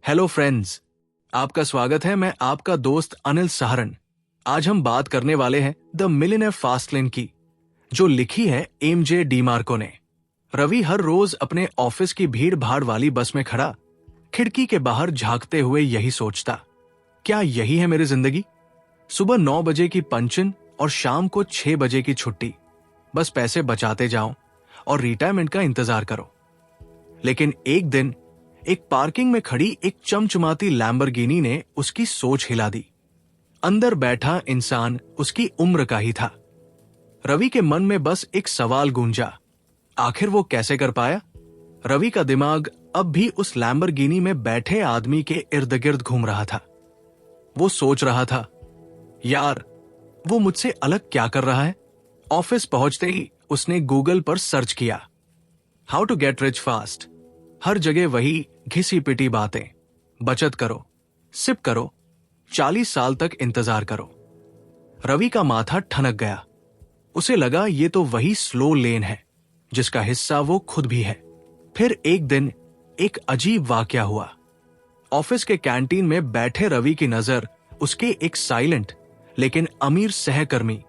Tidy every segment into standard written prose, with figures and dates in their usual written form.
Hello friends, आपका स्वागत है। मैं आपका दोस्त अनिल सहारण। आज हम बात करने वाले हैं द मिलियनेयर फास्ट लेन की, जो लिखी है एमजे डीमार्को ने। रवि हर रोज अपने ऑफिस की भीड़ भाड़ वाली बस में खड़ा खिड़की के बाहर झांकते हुए यही सोचता, क्या यही है मेरी जिंदगी? सुबह 9 बजे की पंचन और शाम को 6 बजे की छुट्टी। बस पैसे बचाते जाओ और रिटायरमेंट का इंतजार करो। लेकिन एक दिन एक पार्किंग में खड़ी एक चमचमाती लैम्बोर्गिनी ने उसकी सोच हिला दी। अंदर बैठा इंसान उसकी उम्र का ही था। रवि के मन में बस एक सवाल गूंजा, आखिर वो कैसे कर पाया? रवि का दिमाग अब भी उस लैम्बोर्गिनी में बैठे आदमी के इर्द गिर्द घूम रहा था। वो सोच रहा था, यार वो मुझसे अलग क्या कर रहा है? ऑफिस पहुंचते ही उसने गूगल पर सर्च किया, how to get rich fast. हर जगह वही घिसी पिटी बातें, बचत करो, सिप करो, 40 साल तक इंतजार करो। रवि का माथा ठनक गया। उसे लगा ये तो वही स्लो लेन है जिसका हिस्सा वो खुद भी है। फिर एक दिन एक अजीब वाकया हुआ। ऑफिस के कैंटीन में बैठे रवि की नजर उसके एक साइलेंट लेकिन अमीर सहकर्मी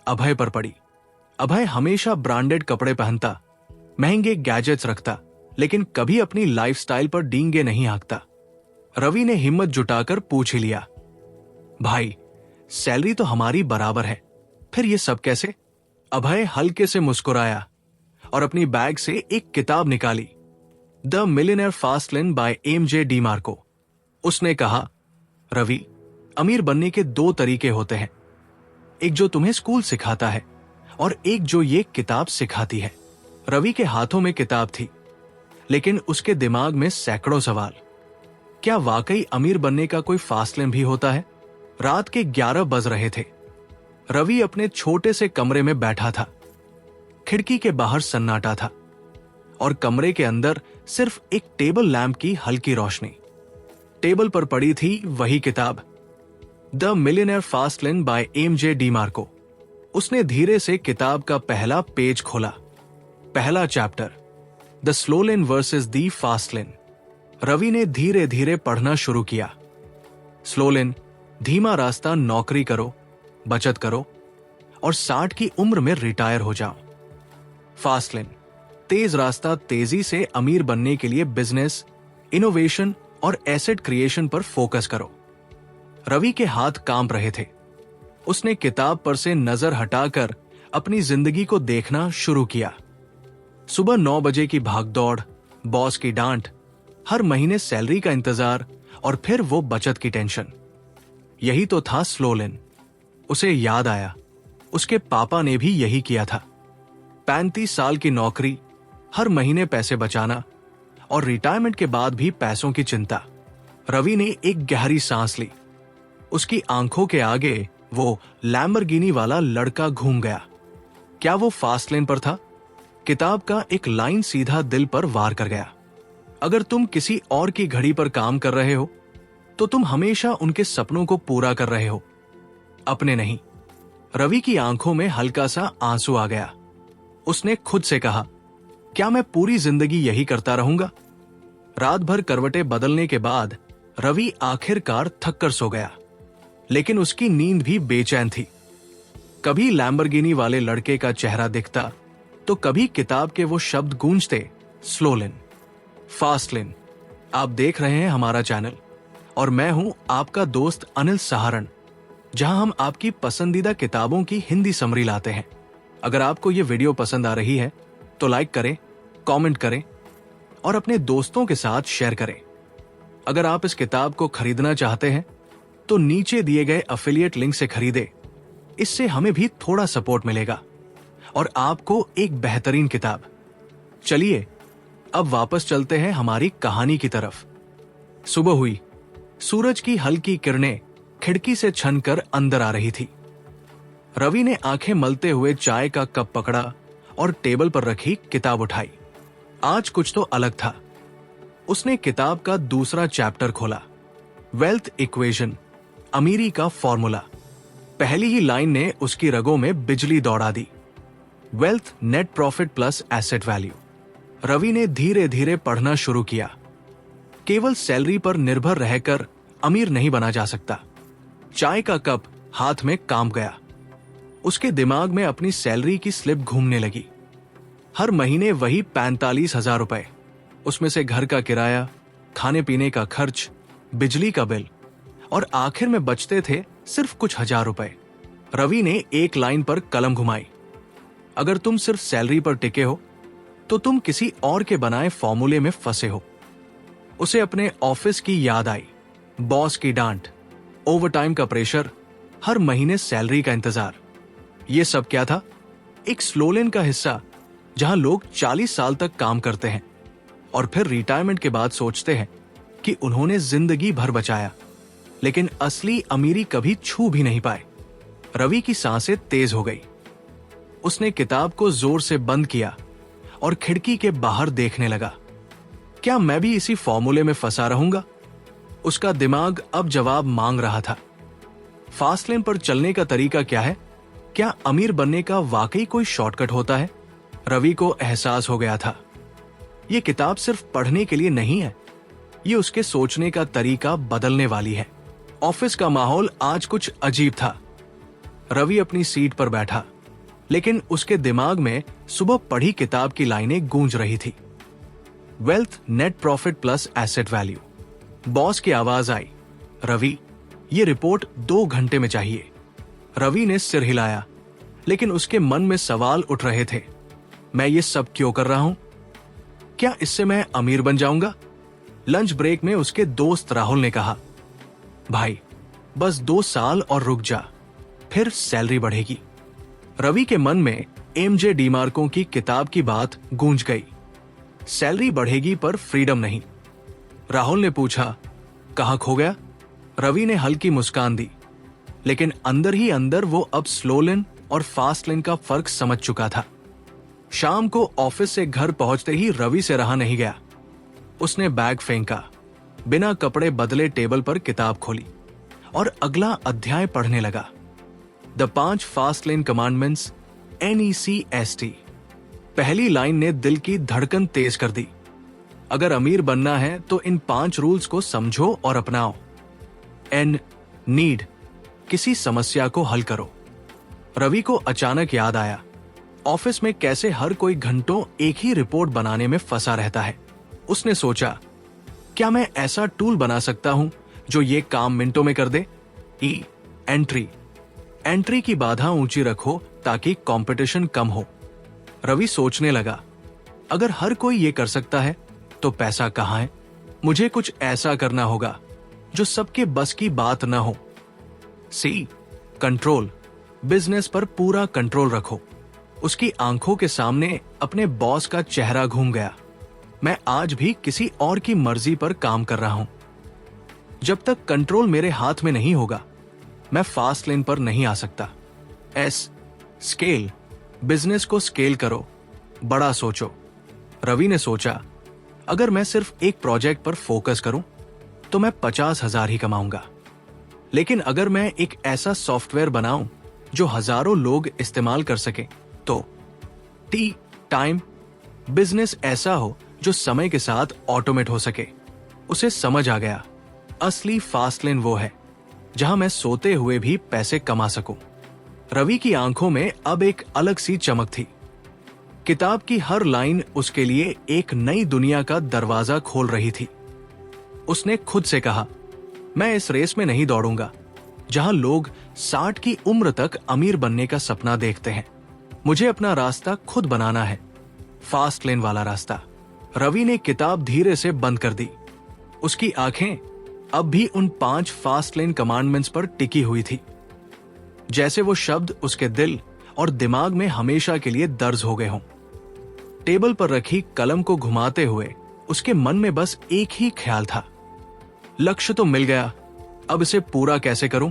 अभय पर पड़ी। अभय हमेशा ब्रांडेड कपड़े पहनता, महंगे गैजेट्स रखता, लेकिन कभी अपनी लाइफस्टाइल पर डींगे नहीं हाँकता। रवि ने हिम्मत जुटाकर पूछ ही लिया, भाई सैलरी तो हमारी बराबर है, फिर ये सब कैसे? अभय हल्के से मुस्कुराया और अपनी बैग से एक किताब निकाली, the millionaire fast lane by MJ DeMarco. उसने कहा, रवि, अमीर बनने के 2 तरीके होते हैं, एक जो तुम्हें स्कूल सिखाता है और एक जो ये किताब सिखाती है। रवि के हाथों में किताब थी, लेकिन उसके दिमाग में सैकड़ों सवाल। क्या वाकई अमीर बनने का कोई फास्ट लेन भी होता है? रात के 11 बज रहे थे। रवि अपने छोटे से कमरे में बैठा था। खिड़की के बाहर सन्नाटा था और कमरे के अंदर सिर्फ एक टेबल लैंप की हल्की रोशनी। टेबल पर पड़ी थी वही किताब, the millionaire fast lane by MJ DeMarco. उसने धीरे से किताब का पहला पेज खोला। पहला chapter, the slow lane versus the fast lane. Ravi ने धीरे धीरे पढ़ना शुरू किया। स्लो लेन, धीमा रास्ता, नौकरी करो, बचत करो और 60 की उम्र में रिटायर हो जाओ। फास्ट लेन, तेज रास्ता, तेजी से अमीर बनने के लिए बिजनेस, इनोवेशन और एसेट क्रिएशन पर फोकस करो। रवि के हाथ कांप रहे थे। उसने किताब पर से नजर हटाकर अपनी जिंदगी को देखना शुरू किया। सुबह 9 बजे की भागदौड़, बॉस की डांट, हर महीने सैलरी का इंतजार और फिर वो बचत की टेंशन। यही तो था स्लो लेन। उसे याद आया, उसके पापा ने भी यही किया था। 35 साल की नौकरी, हर महीने पैसे बचाना और रिटायरमेंट के बाद भी पैसों की चिंता। रवि ने एक गहरी सांस ली। उसकी आंखों के आगे वो लैम्बोर्गिनी वाला लड़का घूम गया। क्या वो फास्ट लेन पर था? किताब का एक लाइन सीधा दिल पर वार कर गया। अगर तुम किसी और की घड़ी पर काम कर रहे हो तो तुम हमेशा उनके सपनों को पूरा कर रहे हो, अपने नहीं। रवि की आंखों में हल्का सा आंसू आ गया। उसने खुद से कहा, क्या मैं पूरी जिंदगी यही करता रहूंगा? रात भर करवटें बदलने के बाद रवि आखिरकार थक कर सो गया, लेकिन उसकी नींद भी बेचैन थी। कभी लैम्बोर्गिनी वाले लड़के का चेहरा दिखता तो कभी किताब के वो शब्द गूंजते, स्लो लेन, फास्ट लेन। आप देख रहे हैं हमारा चैनल और मैं हूं आपका दोस्त अनिल सहारण, जहां हम आपकी पसंदीदा किताबों की हिंदी समरी लाते हैं। अगर आपको ये वीडियो पसंद आ रही है तो लाइक करें, कमेंट करें और अपने दोस्तों के साथ शेयर करें। अगर आप इस किताब को खरीदना चाहते हैं तो नीचे दिए गए अफिलिएट लिंक से खरीदे। इससे हमें भी थोड़ा सपोर्ट मिलेगा और आपको एक बेहतरीन किताब। चलिए अब वापस चलते हैं हमारी कहानी की तरफ। सुबह हुई। सूरज की हल्की किरणें खिड़की से छनकर अंदर आ रही थी। रवि ने आंखें मलते हुए चाय का कप पकड़ा और टेबल पर रखी किताब उठाई। आज कुछ तो अलग था। उसने किताब का दूसरा चैप्टर खोला, वेल्थ इक्वेशन, अमीरी का फॉर्मूला। पहली ही लाइन ने उसकी रगों में बिजली दौड़ा दी। Wealth net profit plus asset value. Ravi ने धीरे धीरे पढ़ना शुरू किया। केवल सैलरी पर निर्भर रहकर अमीर नहीं बना जा सकता। चाय का कप हाथ में कांप गया। उसके दिमाग में अपनी सैलरी की स्लिप घूमने लगी। हर महीने वही 45,000 रुपए, उसमें से घर का किराया, खाने पीने का खर्च, बिजली का बिल, और आखिर में बचते थे सिर्फ कुछ हजार रुपए। रवि ने एक लाइन पर कलम घुमाई। अगर तुम सिर्फ सैलरी पर टिके हो तो तुम किसी और के बनाए फॉर्मूले में फंसे हो। उसे अपने ऑफिस की याद आई, बॉस की डांट, ओवरटाइम का प्रेशर, हर महीने सैलरी का इंतजार। यह सब क्या था? एक स्लो लेन का हिस्सा, जहां लोग 40 साल तक काम करते हैं और फिर रिटायरमेंट के बाद सोचते हैं कि उन्होंने जिंदगी भर बचाया, लेकिन असली अमीरी कभी छू भी नहीं पाए। रवि की सांसें तेज हो गई। उसने किताब को जोर से बंद किया और खिड़की के बाहर देखने लगा। क्या मैं भी इसी फॉर्मूले में फंसा रहूंगा? उसका दिमाग अब जवाब मांग रहा था। फास्ट लेन पर चलने का तरीका क्या है? क्या अमीर बनने का वाकई कोई शॉर्टकट होता है? रवि को एहसास हो गया था, यह किताब सिर्फ पढ़ने के लिए नहीं है, ये उसके सोचने का तरीका बदलने वाली है। ऑफिस का माहौल आज कुछ अजीब था। रवि अपनी सीट पर बैठा, लेकिन उसके दिमाग में सुबह पढ़ी किताब की लाइनें गूंज रही थी। Wealth net profit plus asset value. Boss की आवाज आई, रवि, ये रिपोर्ट 2 घंटे में चाहिए। रवि ने सिर हिलाया, लेकिन उसके मन में सवाल उठ रहे थे। मैं ये सब क्यों कर रहा हूं? क्या इससे मैं अमीर बन जाऊंगा? लंच ब्रेक में उसके दोस्त राहुल ने कहा, भाई बस 2 साल और रुक जा, फिर सैलरी बढ़ेगी। रवि के मन में एमजे डीमार्को की किताब की बात गूंज गई। सैलरी बढ़ेगी पर फ्रीडम नहीं। राहुल ने पूछा, कहां खो गया? रवि ने हल्की मुस्कान दी, लेकिन अंदर ही अंदर वो अब स्लो लेन और फास्ट लेन का फर्क समझ चुका था। शाम को ऑफिस से घर पहुंचते ही रवि से रहा नहीं गया। उसने बैग फेंका, बिना कपड़े बदले टेबल पर किताब खोली और अगला अध्याय पढ़ने लगा। The 5 fast lane commandments, NECST। पहली लाइन ने दिल की धड़कन तेज कर दी। अगर अमीर बनना है तो इन 5 रूल्स को समझो और अपनाओ। N, नीड, किसी समस्या को हल करो। रवि को अचानक याद आया, ऑफिस में कैसे हर कोई घंटों एक ही रिपोर्ट बनाने में फंसा रहता है। उसने सोचा, क्या मैं ऐसा टूल बना सकता हूं जो ये काम मिनटों में कर दे? E, entry. एंट्री की बाधा ऊंची रखो ताकि कंपटीशन कम हो। रवि सोचने लगा, अगर हर कोई ये कर सकता है तो पैसा कहां है? मुझे कुछ ऐसा करना होगा जो सबके बस की बात न हो। C, control. बिजनेस पर पूरा कंट्रोल रखो। उसकी आंखों के सामने अपने बॉस का चेहरा घूम गया। मैं आज भी किसी और की मर्जी पर काम कर रहा हूं। जब तक कंट्रोल मेरे हाथ में नहीं होगा, मैं फास्ट लेन पर नहीं आ सकता। S, scale. बिजनेस को स्केल करो, बड़ा सोचो। रवि ने सोचा, अगर मैं सिर्फ एक प्रोजेक्ट पर फोकस करूं तो मैं 50,000 ही कमाऊंगा, लेकिन अगर मैं एक ऐसा सॉफ्टवेयर बनाऊं जो हजारों लोग इस्तेमाल कर सके तो T, टाइम। बिजनेस ऐसा हो जो समय के साथ ऑटोमेट हो सके। उसे समझ आ गया, असली फास्ट लेन वो है जहां मैं सोते हुए भी पैसे कमा सकूं। रवि की आंखों में अब एक अलग सी चमक थी। किताब की हर लाइन उसके लिए एक नई दुनिया का दरवाजा खोल रही थी। उसने खुद से कहा, मैं इस रेस में नहीं दौड़ूंगा जहां लोग 60 की उम्र तक अमीर बनने का सपना देखते हैं। मुझे अपना रास्ता खुद बनाना है, फास्ट लेन वाला रास्ता। रवि ने किताब धीरे से बंद कर दी। उसकी आंखें अब भी उन 5 फास्ट लेन कमांडमेंट्स पर टिकी हुई थी, जैसे वो शब्द उसके दिल और दिमाग में हमेशा के लिए दर्ज हो गए हों। टेबल पर रखी कलम को घुमाते हुए उसके मन में बस एक ही ख्याल था, लक्ष्य तो मिल गया, अब इसे पूरा कैसे करूं?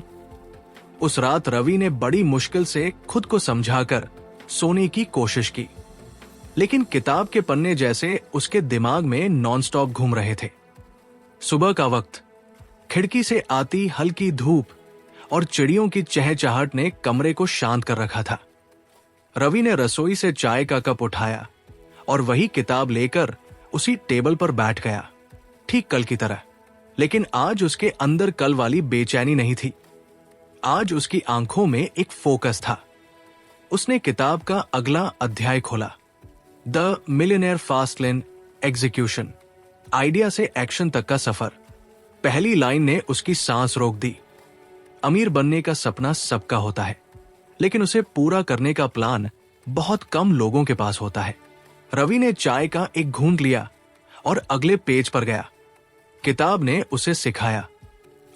उस रात रवि ने बड़ी मुश्किल से खुद को समझाकर सोने की कोशिश की, लेकिन किताब के पन्ने जैसे उसके दिमाग में नॉनस्टॉप घूम रहे थे। सुबह का वक्त, खिड़की से आती हल्की धूप और चिड़ियों की चहचहाहट ने कमरे को शांत कर रखा था। रवि ने रसोई से चाय का कप उठाया और वही किताब लेकर उसी टेबल पर बैठ गया। ठीक कल की तरह। लेकिन आज उसके अंदर कल वाली बेचैनी नहीं थी। आज उसकी आंखों में एक फोकस था। उसने किताब का अगला अध्याय खोला, the millionaire fast lane execution, idea से एक्शन तक का सफर। पहली लाइन ने उसकी सांस रोक दी। अमीर बनने का सपना सबका होता है, लेकिन उसे पूरा करने का प्लान बहुत कम लोगों के पास होता है। रवि ने चाय का एक घूंट लिया और अगले पेज पर गया। किताब ने उसे सिखाया,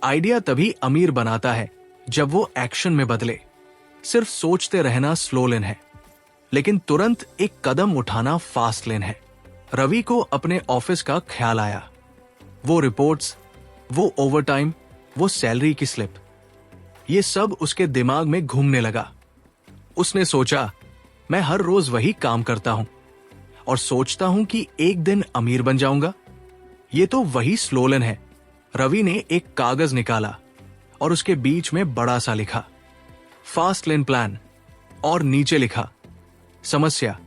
आइडिया तभी अमीर बनाता है जब वो एक्शन में बदले। सिर्फ सोचते रहना स्लो लेन है, लेकिन तुरंत एक कदम उठाना फास्ट लेन है। रवि को अपने ऑफिस का ख्याल आया। वो रिपोर्ट्स, वो ओवरटाइम, वो सैलरी की स्लिप, ये सब उसके दिमाग में घूमने लगा। उसने सोचा, मैं हर रोज वही काम करता हूं और सोचता हूं कि एक दिन अमीर बन जाऊंगा। ये तो वही स्लो लेन है। रवि ने एक कागज निकाला और उसके बीच में बड़ा सा लिखा, फास्ट लेन प्लान, और नीचे लिखा, समस्या,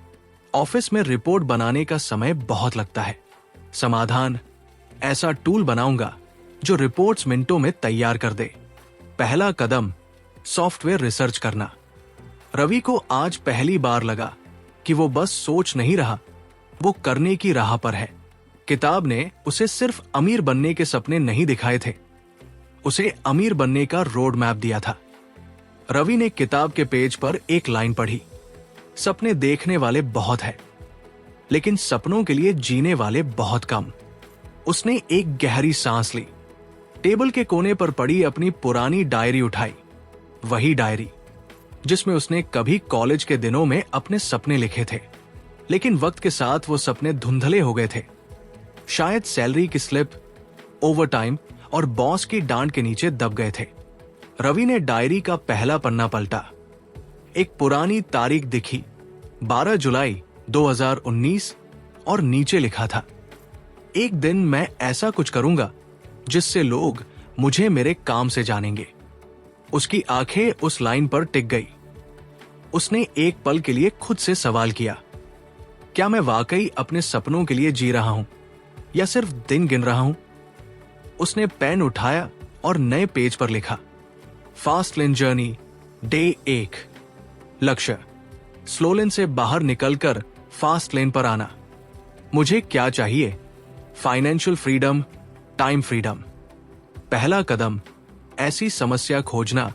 ऑफिस में रिपोर्ट बनाने का समय बहुत लगता है। समाधान, ऐसा टूल बनाऊंगा जो रिपोर्ट्स मिनटों में तैयार कर दे। पहला कदम, सॉफ्टवेयर रिसर्च करना। रवि को आज पहली बार लगा कि वो बस सोच नहीं रहा, वो करने की राह पर है। किताब ने उसे सिर्फ अमीर बनने के सपने नहीं दिखाए थे, उसे अमीर बनने का रोड मैप दिया था। रवि ने किताब के पेज पर एक लाइन पढ़ी, सपने देखने वाले बहुत हैं, लेकिन सपनों के लिए जीने वाले बहुत कम। उसने एक गहरी सांस ली, टेबल के कोने पर पड़ी अपनी पुरानी डायरी उठाई, वही डायरी जिसमें उसने कभी कॉलेज के दिनों में अपने सपने लिखे थे, लेकिन वक्त के साथ वो सपने धुंधले हो गए थे। शायद सैलरी की स्लिप, ओवरटाइम और बॉस की डांट के नीचे दब गए थे। रवि ने डायरी का पहला पन्ना पलटा। एक पुरानी तारीख दिखी, 12 जुलाई 2019, और नीचे लिखा था, एक दिन मैं ऐसा कुछ करूंगा जिससे लोग मुझे मेरे काम से जानेंगे। उसकी आंखें उस लाइन पर टिक गई। उसने एक पल के लिए खुद से सवाल किया, क्या मैं वाकई अपने सपनों के लिए जी रहा हूं या सिर्फ दिन गिन रहा हूं? उसने पेन उठाया और नए पेज पर लिखा, फास्ट लेन जर्नी, डे 1। लक्ष्य, स्लो लेन से बाहर निकलकर फास्ट लेन पर आना। मुझे क्या चाहिए? Financial freedom, time freedom. पहला कदम, ऐसी समस्या खोजना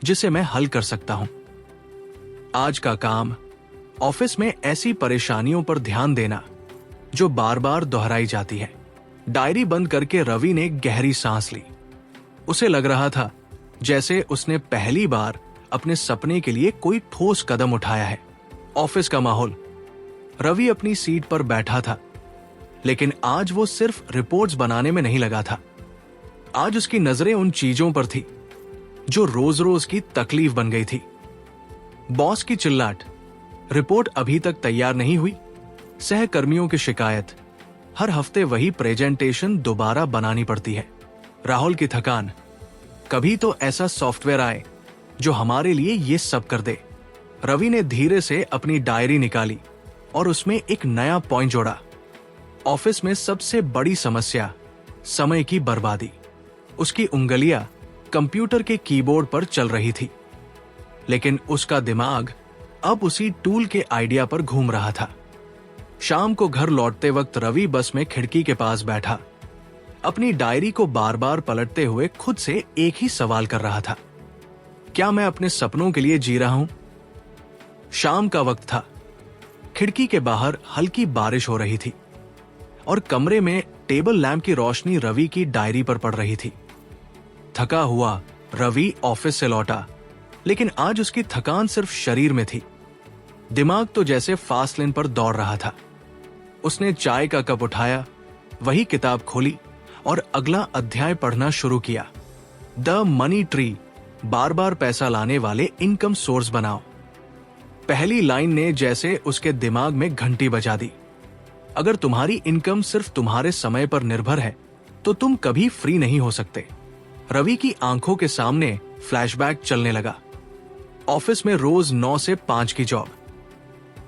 जिसे मैं हल कर सकता हूं। आज का काम, ऑफिस में ऐसी परेशानियों पर ध्यान देना जो बार बार दोहराई जाती है। डायरी बंद करके रवि ने गहरी सांस ली। उसे लग रहा था जैसे उसने पहली बार अपने सपने के लिए कोई ठोस कदम उठाया है। ऑफिस का माहौल, रवि अपनी सीट पर बैठा था, लेकिन आज वो सिर्फ रिपोर्ट्स बनाने में नहीं लगा था। आज उसकी नजरें उन चीजों पर थी जो रोज रोज की तकलीफ बन गई थी। बॉस की चिल्लाट, रिपोर्ट अभी तक तैयार नहीं हुई, सहकर्मियों की शिकायत, हर हफ्ते वही प्रेजेंटेशन दोबारा बनानी पड़ती है। राहुल की थकान, कभी तो ऐसा सॉफ्टवेयर आए जो हमारे लिए ये सब कर दे। रवि ने धीरे से अपनी डायरी निकाली और उसमें एक नया पॉइंट जोड़ा, ऑफिस में सबसे बड़ी समस्या, समय की बर्बादी। उसकी उंगलियां कंप्यूटर के कीबोर्ड पर चल रही थी, लेकिन उसका दिमाग अब उसी टूल के आइडिया पर घूम रहा था। शाम को घर लौटते वक्त रवि बस में खिड़की के पास बैठा, अपनी डायरी को बार बार पलटते हुए खुद से एक ही सवाल कर रहा था, क्या मैं अपने सपनों के लिए जी रहा हूं? शाम का वक्त था। खिड़की के बाहर हल्की बारिश हो रही थी और कमरे में टेबल लैंप की रोशनी रवि की डायरी पर पड़ रही थी। थका हुआ रवि ऑफिस से लौटा, लेकिन आज उसकी थकान सिर्फ शरीर में थी। दिमाग तो जैसे फास्ट लेन पर दौड़ रहा था। उसने चाय का कप उठाया, वही किताब खोली और अगला अध्याय पढ़ना शुरू किया, द मनी ट्री, बार बार पैसा लाने वाले इनकम सोर्स बनाओ। पहली लाइन ने जैसे उसके दिमाग में घंटी बजा दी। अगर तुम्हारी इनकम सिर्फ तुम्हारे समय पर निर्भर है तो तुम कभी फ्री नहीं हो सकते। रवि की आंखों के सामने फ्लैशबैक चलने लगा। ऑफिस में रोज 9 से 5 की जॉब,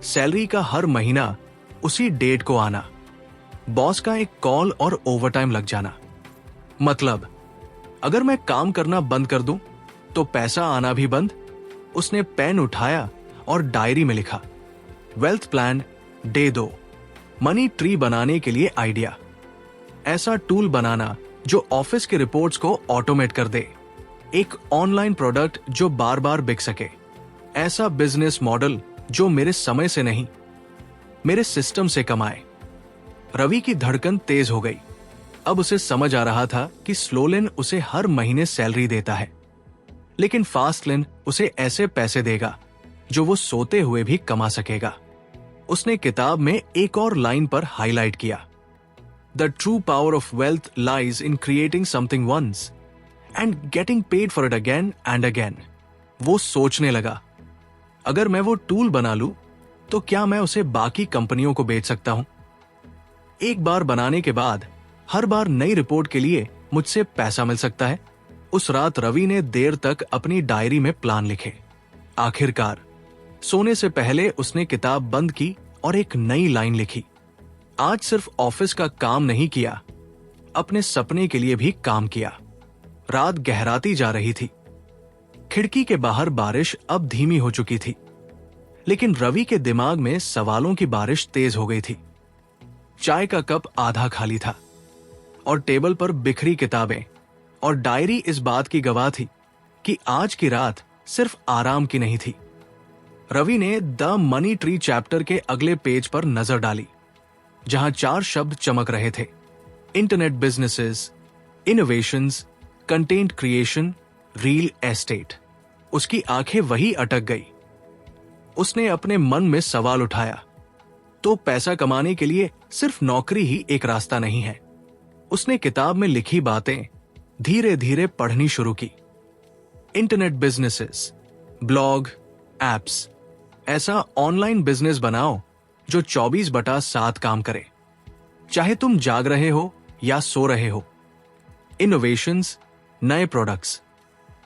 सैलरी का हर महीना उसी डेट को आना, बॉस का एक कॉल और ओवरटाइम लग जाना। मतलब अगर मैं काम करना बंद कर दूं तो पैसा आना भी बंद। उसने पेन उठाया और डायरी में लिखा, wealth plan day 2, money tree बनाने के लिए आइडिया। ऐसा टूल बनाना जो ऑफिस की रिपोर्ट्स को ऑटोमेट कर दे, एक ऑनलाइन प्रोडक्ट जो बार बार बिक सके, ऐसा बिजनेस मॉडल जो मेरे समय से नहीं मेरे सिस्टम से कमाए। रवि की धड़कन तेज हो गई। अब उसे समझ आ रहा था कि स्लोलिन उसे हर महीने सैलरी देता है, लेकिन फास्टलिन उसे ऐसे पैसे देगा जो वो सोते हुए भी कमा सकेगा। उसने किताब में एक और लाइन पर हाईलाइट किया, the true power of wealth lies in creating something once and getting paid for it again and again. वो सोचने लगा, अगर मैं वो टूल बना लूं तो क्या मैं उसे बाकी कंपनियों को बेच सकता हूं? एक बार बनाने के बाद हर बार नई रिपोर्ट के लिए मुझसे पैसा मिल सकता है। उस रात रवि ने देर तक अपनी डायरी में प्लान लिखे। आखिरकार सोने से पहले उसने किताब बंद की और एक नई लाइन लिखी, आज सिर्फ ऑफिस का काम नहीं किया, अपने सपने के लिए भी काम किया। रात गहराती जा रही थी। खिड़की के बाहर बारिश अब धीमी हो चुकी थी, लेकिन रवि के दिमाग में सवालों की बारिश तेज हो गई थी। चाय का कप आधा खाली था और टेबल पर बिखरी किताबें और डायरी इस बात की गवाह थी कि आज की रात सिर्फ आराम की नहीं थी। रवि ने द मनी ट्री चैप्टर के अगले पेज पर नजर डाली, जहां 4 शब्द चमक रहे थे, internet businesses, innovations, content creation, real estate. उसकी आंखें वही अटक गई। उसने अपने मन में सवाल उठाया, तो पैसा कमाने के लिए सिर्फ नौकरी ही एक रास्ता नहीं है। उसने किताब में लिखी बातें धीरे धीरे पढ़नी शुरू की। इंटरनेट बिजनेसेस, ब्लॉग, एप्स, ऐसा ऑनलाइन बिजनेस बनाओ जो 24/7 काम करे, चाहे तुम जाग रहे हो या सो रहे हो। इनोवेशंस, नए प्रोडक्ट्स,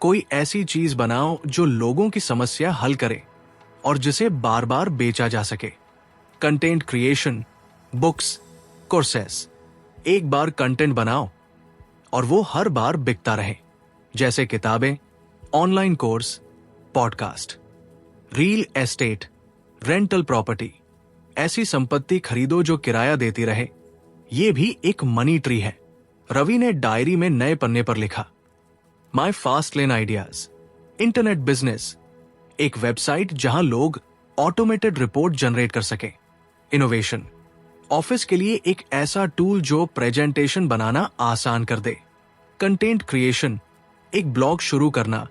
कोई ऐसी चीज बनाओ जो लोगों की समस्या हल करे और जिसे बार बार बेचा जा सके। कंटेंट क्रिएशन, बुक्स, कोर्सेस, एक बार कंटेंट बनाओ और वो हर बार बिकता रहे, जैसे किताबें, online course, podcast. Real estate, rental property, ऐसी संपत्ति खरीदो जो किराया देती रहे। ये भी एक मनी ट्री है। रवि ने डायरी में नए पन्ने पर लिखा, माई fast lane ideas, internet business, एक वेबसाइट जहां लोग ऑटोमेटेड रिपोर्ट जनरेट कर सके। इनोवेशन, ऑफिस के लिए एक ऐसा टूल जो प्रेजेंटेशन बनाना आसान कर दे। कंटेंट क्रिएशन, एक ब्लॉग शुरू करना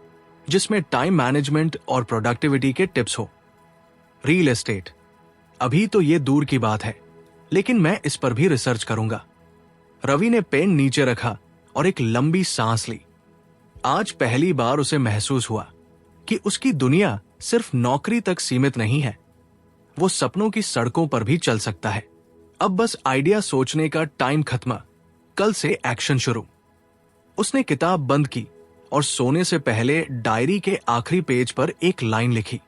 जिसमें टाइम मैनेजमेंट और प्रोडक्टिविटी के टिप्स हो। रियल एस्टेट, अभी तो ये दूर की बात है, लेकिन मैं इस पर भी रिसर्च करूंगा। रवि ने पेन नीचे रखा और एक लंबी सांस ली। आज पहली बार उसे महसूस हुआ कि उसकी दुनिया सिर्फ नौकरी तक सीमित नहीं है, वो सपनों की सड़कों पर भी चल सकता है। अब बस आइडिया सोचने का टाइम खत्म, कल से एक्शन शुरू। उसने किताब बंद की और सोने से पहले डायरी के आखिरी पेज पर एक लाइन लिखी,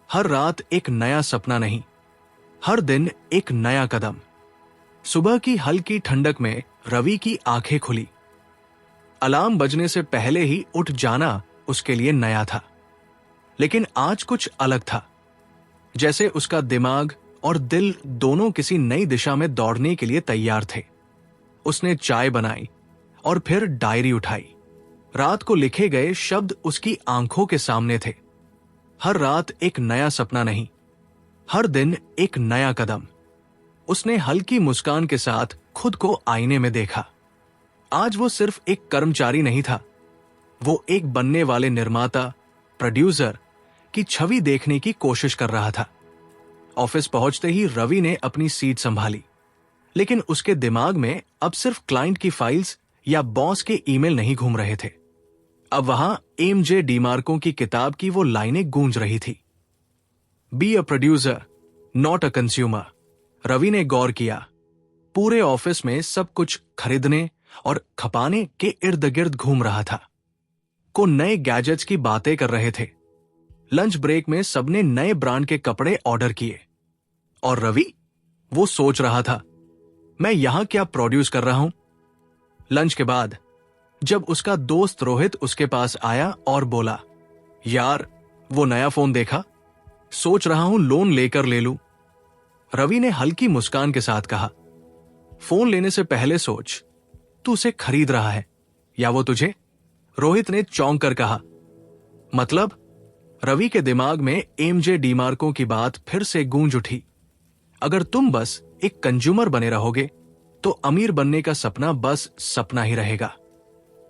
हर रात एक नया सपना नहीं, हर दिन एक नया कदम। सुबह की हल्की ठंडक में रवि की आंखें खुली। अलार्म बजने से पहले ही उठ जाना उसके लिए नया था, लेकिन आज कुछ अलग था, जैसे उसका दिमाग और दिल दोनों किसी नई दिशा में दौड़ने के लिए तैयार थे। उसने चाय बनाई और फिर डायरी उठाई। रात को लिखे गए शब्द उसकी आंखों के सामने थे, हर रात एक नया सपना नहीं, हर दिन एक नया कदम। उसने हल्की मुस्कान के साथ खुद को आईने में देखा। आज वो सिर्फ एक कर्मचारी नहीं था, वो एक बनने वाले निर्माता, प्रोड्यूसर की छवि देखने की कोशिश कर रहा था। ऑफिस पहुंचते ही रवि ने अपनी सीट संभाली, लेकिन उसके दिमाग में अब सिर्फ क्लाइंट की फाइल्स या बॉस के ईमेल नहीं घूम रहे थे। अब वहां एमजे डीमार्को की किताब की वो लाइनें गूंज रही थी, be a producer not a consumer. Ravi ने गौर किया, पूरे ऑफिस में सब कुछ खरीदने और खपाने के इर्द गिर्द घूम रहा था। को नए गैजेट्स की बातें कर रहे थे। लंच ब्रेक में सबने नए ब्रांड के कपड़े ऑर्डर किए और रवि, वो सोच रहा था, मैं यहां क्या प्रोड्यूस कर रहा हूं? लंच के बाद जब उसका दोस्त रोहित उसके पास आया और बोला, यार वो नया फोन देखा? सोच रहा हूं लोन लेकर ले लूं। रवि ने हल्की मुस्कान के साथ कहा, फोन लेने से पहले सोच, तू उसे खरीद रहा है या वो तुझे? रोहित ने चौंक कर कहा, मतलब? रवि के दिमाग में एमजे डीमार्को की बात फिर से गूंज उठी। अगर तुम बस एक कंज्यूमर बने रहोगे तो अमीर बनने का सपना बस सपना ही रहेगा।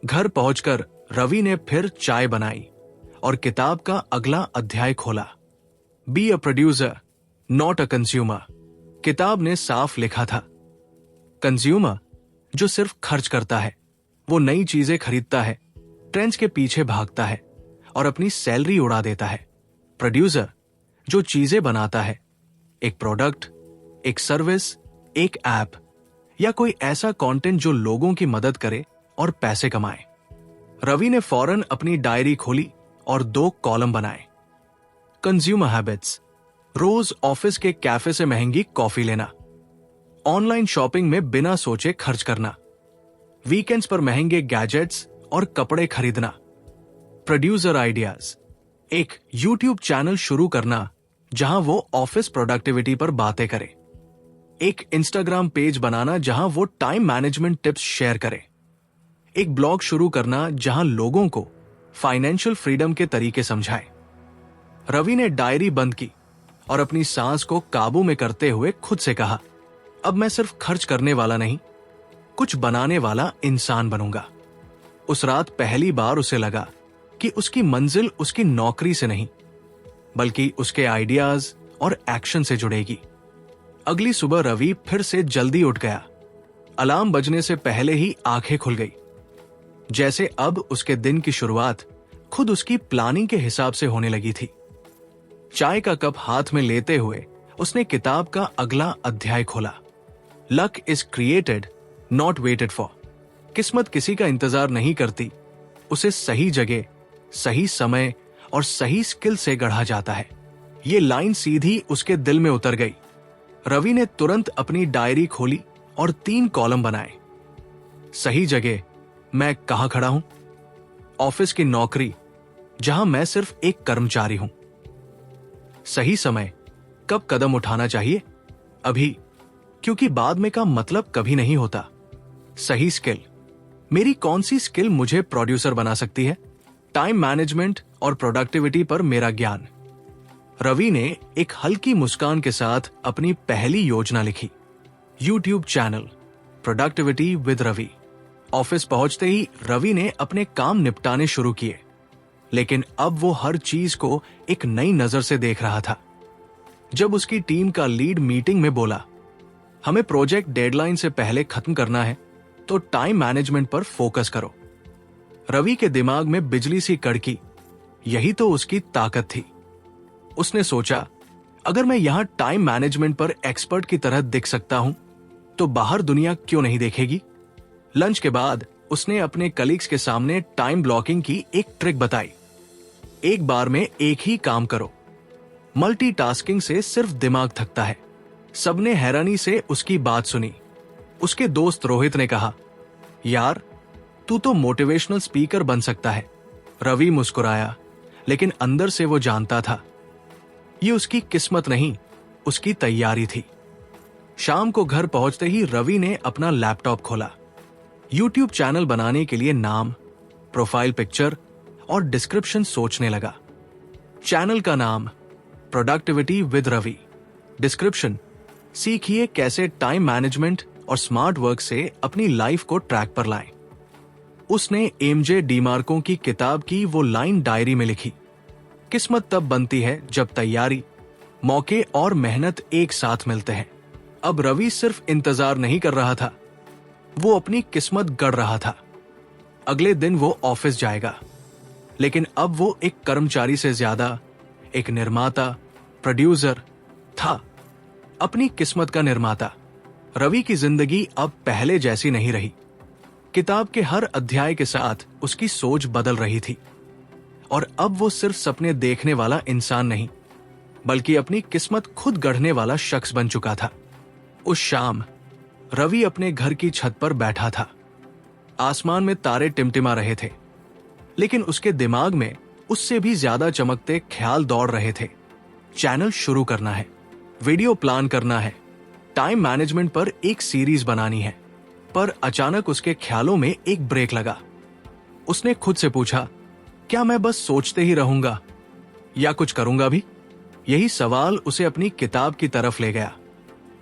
घर पहुंचकर रवि ने फिर चाय बनाई और किताब का अगला अध्याय खोला। B a producer not a consumer, किताब ने साफ लिखा था। कंज्यूमर जो सिर्फ खर्च करता है, वो नई चीजें खरीदता है, ट्रेंड्स के पीछे भागता है और अपनी सैलरी उड़ा देता है। प्रोड्यूसर जो चीजें बनाता है, एक प्रोडक्ट, एक सर्विस, एक ऐप या कोई ऐसा कंटेंट जो लोगों की मदद करे और पैसे कमाए। रवि ने फौरन अपनी डायरी खोली और 2 कॉलम बनाए। कंज्यूमर हैबिट्स, रोज ऑफिस के कैफे से महंगी कॉफी लेना, ऑनलाइन शॉपिंग में बिना सोचे खर्च करना, वीकेंड्स पर महंगे गैजेट्स और कपड़े खरीदना। प्रोड्यूसर आइडियाज, एक यूट्यूब चैनल शुरू करना जहां वो ऑफिस प्रोडक्टिविटी पर बातें करे, एक इंस्टाग्राम पेज बनाना जहां वो टाइम मैनेजमेंट टिप्स शेयर करे, एक ब्लॉग शुरू करना जहां लोगों को फाइनेंशियल फ्रीडम के तरीके समझाए। रवि ने डायरी बंद की और अपनी सांस को काबू में करते हुए खुद से कहा, अब मैं सिर्फ खर्च करने वाला नहीं, कुछ बनाने वाला इंसान बनूंगा। उस रात पहली बार उसे लगा कि उसकी मंजिल उसकी नौकरी से नहीं, बल्कि उसके आइडियाज और एक्शन से जुड़ेगी। अगली सुबह रवि फिर से जल्दी उठ गया। अलार्म बजने से पहले ही आंखें खुल गई, जैसे अब उसके दिन की शुरुआत खुद उसकी प्लानिंग के हिसाब से होने लगी थी। चाय का कप हाथ में लेते हुए उसने किताब का अगला अध्याय खोला। Luck is created not waited for, किस्मत किसी का इंतजार नहीं करती, उसे सही जगह, सही समय और सही स्किल से गढ़ा जाता है। ये लाइन सीधी उसके दिल में उतर गई। रवि ने तुरंत अपनी डायरी खोली और 3 कॉलम बनाए। सही जगह, मैं कहां खड़ा हूं? ऑफिस की नौकरी, जहां मैं सिर्फ एक कर्मचारी हूं। सही समय, कब कदम उठाना चाहिए? अभी, क्योंकि बाद में का मतलब कभी नहीं होता। सही स्किल, मेरी कौन सी स्किल मुझे प्रोड्यूसर बना सकती है? टाइम मैनेजमेंट और प्रोडक्टिविटी पर मेरा ज्ञान। रवि ने एक हल्की मुस्कान के साथ अपनी पहली योजना लिखी। YouTube channel, productivity with Ravi. Office पहुंचते ही रवि ने अपने काम निपटाने शुरू किए, लेकिन अब वो हर चीज को एक नई नजर से देख रहा था। जब उसकी टीम का लीड मीटिंग में बोला, हमें प्रोजेक्ट डेडलाइन से पहले खत्म करना है, तो टाइम मैनेजमेंट पर फोकस करो। रवि के दिमाग में बिजली सी कड़की, यही तो उसकी ताकत थी। उसने सोचा, अगर मैं यहां टाइम मैनेजमेंट पर एक्सपर्ट की तरह दिख सकता हूं, तो बाहर दुनिया क्यों नहीं देखेगी? लंच के बाद उसने अपने कलीग्स के सामने टाइम ब्लॉकिंग की एक ट्रिक बताई। एक बार में एक ही काम करो। मल्टीटास्किंग से सिर्फ दिमाग थकता है। सबने हैरानी से उसकी बात सुनी। उसके दोस्त रोहित ने कहा, यार तू तो मोटिवेशनल स्पीकर बन सकता है। रवि मुस्कुराया, लेकिन अंदर से वो जानता था ये उसकी किस्मत नहीं, उसकी तैयारी थी। शाम को घर पहुंचते ही रवि ने अपना लैपटॉप खोला। यूट्यूब चैनल बनाने के लिए नाम, प्रोफाइल पिक्चर और डिस्क्रिप्शन सोचने लगा। चैनल का नाम प्रोडक्टिविटी विद रवि। डिस्क्रिप्शन, सीखिए कैसे टाइम मैनेजमेंट और स्मार्ट वर्क से अपनी लाइफ को ट्रैक पर लाएं। उसने एमजे डीमार्को की किताब की वो लाइन डायरी में लिखी, किस्मत तब बनती है जब तैयारी, मौके और मेहनत एक साथ मिलते हैं। अब रवि सिर्फ इंतजार नहीं कर रहा था, वो अपनी किस्मत गढ़ रहा था। अगले दिन वो ऑफिस जाएगा, लेकिन अब वो एक कर्मचारी से ज्यादा एक निर्माता, प्रोड्यूसर था, अपनी किस्मत का निर्माता। रवि की जिंदगी अब पहले जैसी नहीं रही। किताब के हर अध्याय के साथ उसकी सोच बदल रही थी, और अब वो सिर्फ सपने देखने वाला इंसान नहीं, बल्कि अपनी किस्मत खुद गढ़ने वाला शख्स बन चुका था। उस शाम रवि अपने घर की छत पर बैठा था। आसमान में तारे टिमटिमा रहे थे, लेकिन उसके दिमाग में उससे भी ज्यादा चमकते ख्याल दौड़ रहे थे। चैनल शुरू करना है, वीडियो प्लान करना है, टाइम मैनेजमेंट पर एक सीरीज बनानी है। पर अचानक उसके ख्यालों में एक ब्रेक लगा। उसने खुद से पूछा, क्या मैं बस सोचते ही रहूंगा या कुछ करूंगा भी? यही सवाल उसे अपनी किताब की तरफ ले गया।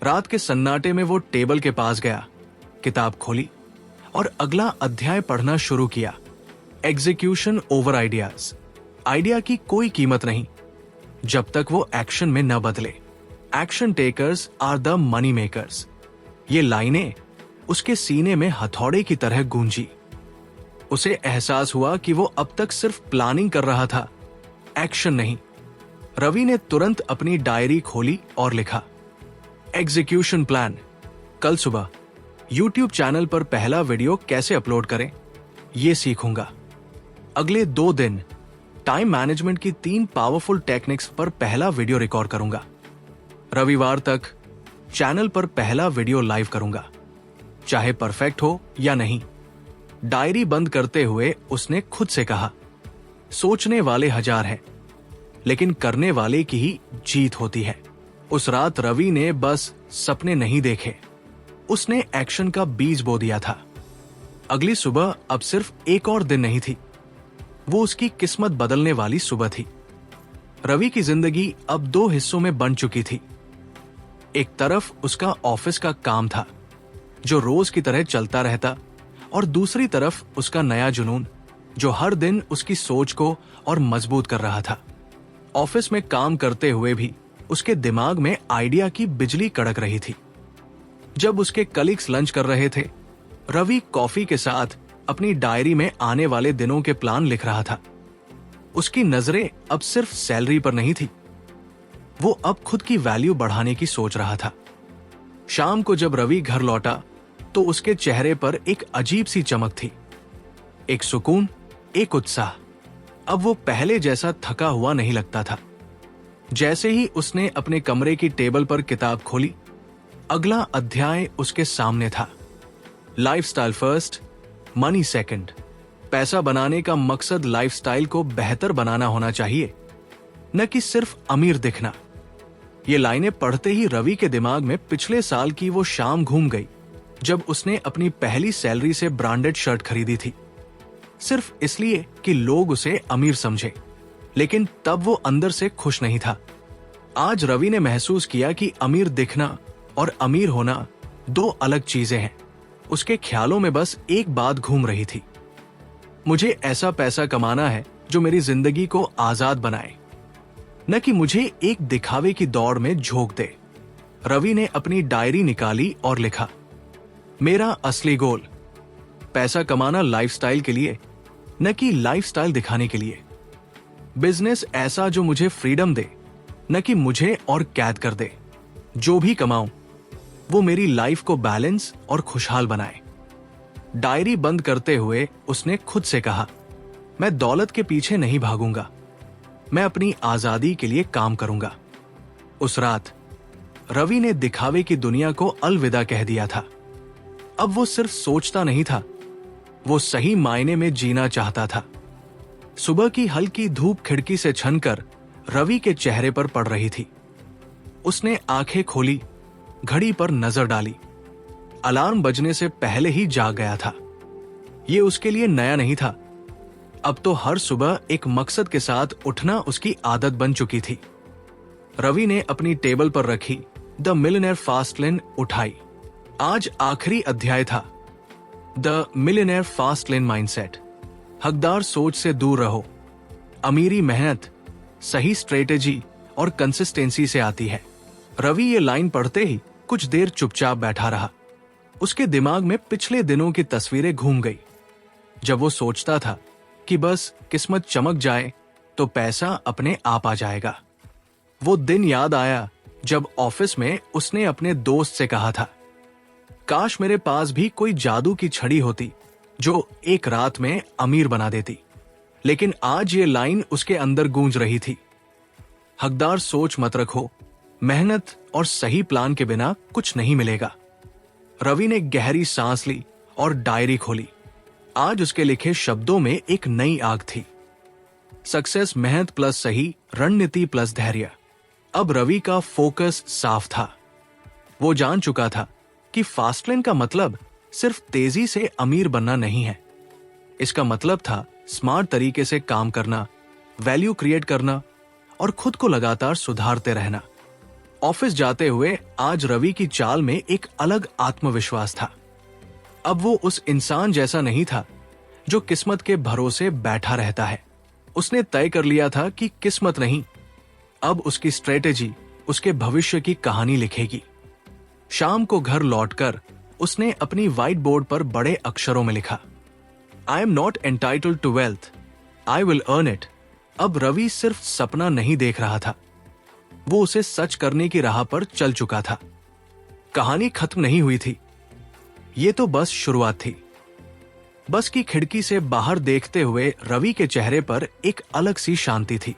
रात के सन्नाटे में वो टेबल के पास गया, किताब खोली और अगला अध्याय पढ़ना शुरू किया। Execution over ideas. आइडिया की कोई कीमत नहीं जब तक वो एक्शन में न बदले। Action takers are the money makers. ये लाइनें उसके सीने में हथौड़े की तरह गूंजी। उसे एहसास हुआ कि वो अब तक सिर्फ प्लानिंग कर रहा था, एक्शन नहीं। रवि ने तुरंत अपनी डायरी खोली और लिखा, एग्जीक्यूशन प्लान। कल सुबह यूट्यूब चैनल पर पहला वीडियो कैसे अपलोड करें, ये सीखूंगा। अगले 2 दिन टाइम मैनेजमेंट की 3 पावरफुल टेक्निक्स पर पहला वीडियो रिकॉर्ड करूंगा। रविवार तक चैनल पर पहला वीडियो लाइव करूंगा, चाहे परफेक्ट हो या नहीं। डायरी बंद करते हुए उसने खुद से कहा, सोचने वाले 1000 हैं, लेकिन करने वाले की ही जीत होती है। उस रात रवि ने बस सपने नहीं देखे, उसने एक्शन का बीज बो दिया था। अगली सुबह अब सिर्फ एक और दिन नहीं थी, वो उसकी किस्मत बदलने वाली सुबह थी। रवि की जिंदगी अब 2 हिस्सों में बन चुकी थी। एक तरफ उसका ऑफिस का काम था जो रोज की तरह चलता रहता, और दूसरी तरफ उसका नया जुनून जो हर दिन उसकी सोच को और मजबूत कर रहा था। ऑफिस में काम करते हुए भी उसके दिमाग में आइडिया की बिजली कड़क रही थी। जब उसके कलीग्स लंच कर रहे थे, रवि कॉफी के साथ अपनी डायरी में आने वाले दिनों के प्लान लिख रहा था। उसकी नजरें अब सिर्फ सैलरी पर नहीं थी, वो अब खुद की वैल्यू बढ़ाने की सोच रहा था। शाम को जब रवि घर लौटा तो उसके चेहरे पर एक अजीब सी चमक थी, एक सुकून, एक उत्साह। अब वो पहले जैसा थका हुआ नहीं लगता था। जैसे ही उसने अपने कमरे की टेबल पर किताब खोली, अगला अध्याय उसके सामने था। Lifestyle first, money second. पैसा बनाने का मकसद लाइफस्टाइल को बेहतर बनाना होना चाहिए, न कि सिर्फ अमीर दिखना। ये लाइनें पढ़ते ही रवि के दिमाग में पिछले साल की वो शाम घूम गई जब उसने अपनी पहली सैलरी से ब्रांडेड शर्ट खरीदी थी, सिर्फ इसलिए कि लोग उसे अमीर समझे। लेकिन तब वो अंदर से खुश नहीं था। आज रवि ने महसूस किया कि अमीर दिखना और अमीर होना 2 अलग चीजें हैं। उसके ख्यालों में बस एक बात घूम रही थी, मुझे ऐसा पैसा कमाना है जो मेरी जिंदगी को आजाद बनाए, न कि मुझे एक दिखावे की दौड़ में झोंक दे। रवि ने अपनी डायरी निकाली और लिखा, मेरा असली गोल पैसा कमाना लाइफस्टाइल के लिए, न कि लाइफस्टाइल दिखाने के लिए। बिजनेस ऐसा जो मुझे फ्रीडम दे, न कि मुझे और कैद कर दे। जो भी कमाऊं वो मेरी लाइफ को बैलेंस और खुशहाल बनाए। डायरी बंद करते हुए उसने खुद से कहा, मैं दौलत के पीछे नहीं भागूंगा, मैं अपनी आजादी के लिए काम करूंगा। उस रात रवि ने दिखावे की दुनिया को अलविदा कह दिया था। अब वो सिर्फ सोचता नहीं था, वो सही मायने में जीना चाहता था। सुबह की हल्की धूप खिड़की से छनकर रवि के चेहरे पर पड़ रही थी। उसने आंखें खोली, घड़ी पर नजर डाली। अलार्म बजने से पहले ही जाग गया था। ये उसके लिए नया नहीं था। अब तो हर सुबह एक मकसद के साथ उठना उसकी आदत बन चुकी थी। रवि ने अपनी टेबल पर रखी द मिलियनेयर फास्ट लेन उठाई। आज आखिरी अध्याय था, the millionaire fast lane mindset. हकदार सोच से दूर रहो। अमीरी मेहनत, सही स्ट्रेटेजी और कंसिस्टेंसी से आती है। रवि ये लाइन पढ़ते ही कुछ देर चुपचाप बैठा रहा। उसके दिमाग में पिछले दिनों की तस्वीरें घूम गई, जब वो सोचता था कि बस किस्मत चमक जाए तो पैसा अपने आप आ जाएगा। वो दिन याद आया जब ऑफिस में उसने अपने दोस्त से कहा था, काश मेरे पास भी कोई जादू की छड़ी होती जो एक रात में अमीर बना देती। लेकिन आज ये लाइन उसके अंदर गूंज रही थी, हकदार सोच मत रखो, मेहनत और सही प्लान के बिना कुछ नहीं मिलेगा। रवि ने गहरी सांस ली और डायरी खोली। आज उसके लिखे शब्दों में एक नई आग थी। सक्सेस मेहनत प्लस सही रणनीति प्लस धैर्य। अब रवि का फोकस साफ था। वो जान चुका था कि फास्टलेन का मतलब सिर्फ तेजी से अमीर बनना नहीं है। इसका मतलब था स्मार्ट तरीके से काम करना, वैल्यू क्रिएट करना और खुद को लगातार सुधारते रहना। ऑफिस जाते हुए आज रवि की चाल में एक अलग आत्मविश्वास था। अब वो उस इंसान जैसा नहीं था जो किस्मत के भरोसे बैठा रहता है। उसने तय कर लिया था कि किस्मत नहीं, अब उसकी स्ट्रेटेजी उसके भविष्य की कहानी लिखेगी। शाम को घर लौटकर उसने अपनी व्हाइट बोर्ड पर बड़े अक्षरों में लिखा, I am not entitled to wealth, I will earn it. अब रवि सिर्फ सपना नहीं देख रहा था, वो उसे सच करने की राह पर चल चुका था। कहानी खत्म नहीं हुई थी, ये तो बस शुरुआत थी। बस की खिड़की से बाहर देखते हुए रवि के चेहरे पर एक अलग सी शांति थी।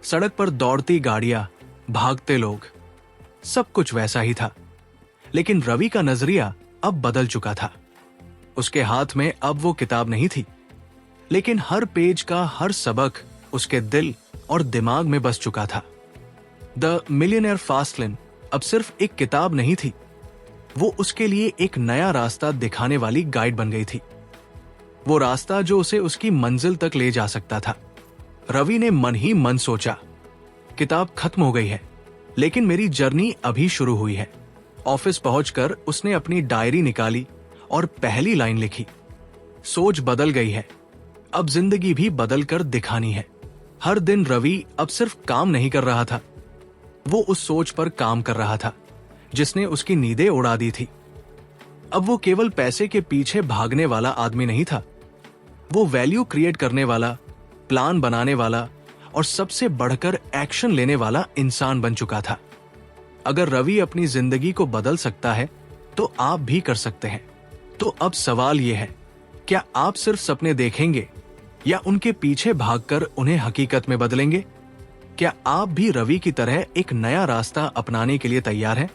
सड़क पर दौड़ती गाड़ियां, भागते लोग, सब कुछ वैसा ही था। लेकिन रवि का नजरिया अब बदल चुका था। उसके हाथ में अब वो किताब नहीं थी, लेकिन हर पेज का हर सबक उसके दिल और दिमाग में बस चुका था। द मिलियनेयर फास्टलेन अब सिर्फ एक किताब नहीं थी, वो उसके लिए एक नया रास्ता दिखाने वाली गाइड बन गई थी। वो रास्ता जो उसे उसकी मंजिल तक ले जा सकता था। रवि ने मन ही मन सोचा, किताब खत्म हो गई है, लेकिन मेरी जर्नी अभी शुरू हुई है। ऑफिस पहुंचकर उसने अपनी डायरी निकाली और पहली लाइन लिखी, सोच बदल गई है, अब जिंदगी भी बदल कर दिखानी है। हर दिन रवि अब सिर्फ काम नहीं कर रहा था, वो उस सोच पर काम कर रहा था जिसने उसकी नींदें उड़ा दी थी। अब वो केवल पैसे के पीछे भागने वाला आदमी नहीं था, वो वैल्यू क्रिएट करने वाला, प्लान बनाने वाला और सबसे बढ़कर एक्शन लेने वाला इंसान बन चुका था। अगर रवि अपनी जिंदगी को बदल सकता है तो आप भी कर सकते हैं। तो अब सवाल यह है, क्या आप सिर्फ सपने देखेंगे या उनके पीछे भागकर उन्हें हकीकत में बदलेंगे? क्या आप भी रवि की तरह एक नया रास्ता अपनाने के लिए तैयार हैं?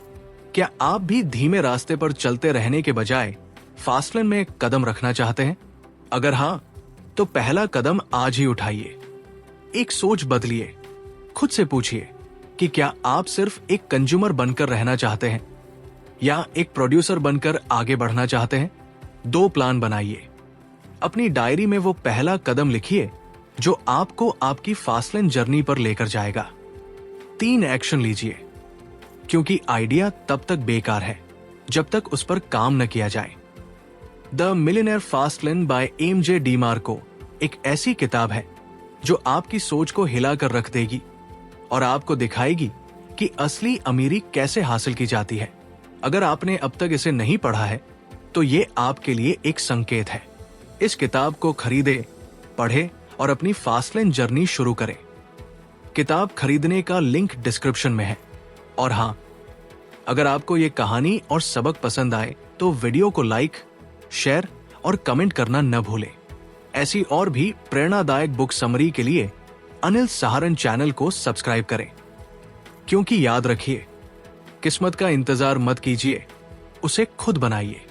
क्या आप भी धीमे रास्ते पर चलते रहने के बजाय फास्टलेन में कदम रखना चाहते हैं? अगर हां, तो पहला कदम आज ही उठाइए। एक सोच बदलिए, खुद से पूछिए कि क्या आप सिर्फ एक कंज्यूमर बनकर रहना चाहते हैं या एक प्रोड्यूसर बनकर आगे बढ़ना चाहते हैं? 2 प्लान बनाइए। अपनी डायरी में वो पहला कदम लिखिए जो आपको आपकी फास्टलेन जर्नी पर लेकर जाएगा। 3 एक्शन लीजिए, क्योंकि आइडिया तब तक बेकार है जब तक उस पर काम न किया जाए। The millionaire fastlane by MJ. DeMarco एक ऐसी किताब है जो आपकी सोच को हिलाकर रख देगी और आपको दिखाएगी कि असली अमीरी कैसे हासिल की जाती है। अगर आपने अब तक इसे नहीं पढ़ा है तो ये आपके लिए एक संकेत है। इस किताब को खरीदे, पढ़े और अपनी फास्टलेन जर्नी शुरू करें। किताब खरीदने का लिंक डिस्क्रिप्शन में है। और हाँ, अगर आपको ये कहानी और सबक पसंद आए तो वीडियो को लाइक, शेयर और कमेंट करना न भूलें। ऐसी और भी प्रेरणादायक बुक समरी के लिए अनिल सहारन चैनल को सब्सक्राइब करें। क्योंकि याद रखिए, किस्मत का इंतजार मत कीजिए, उसे खुद बनाइए।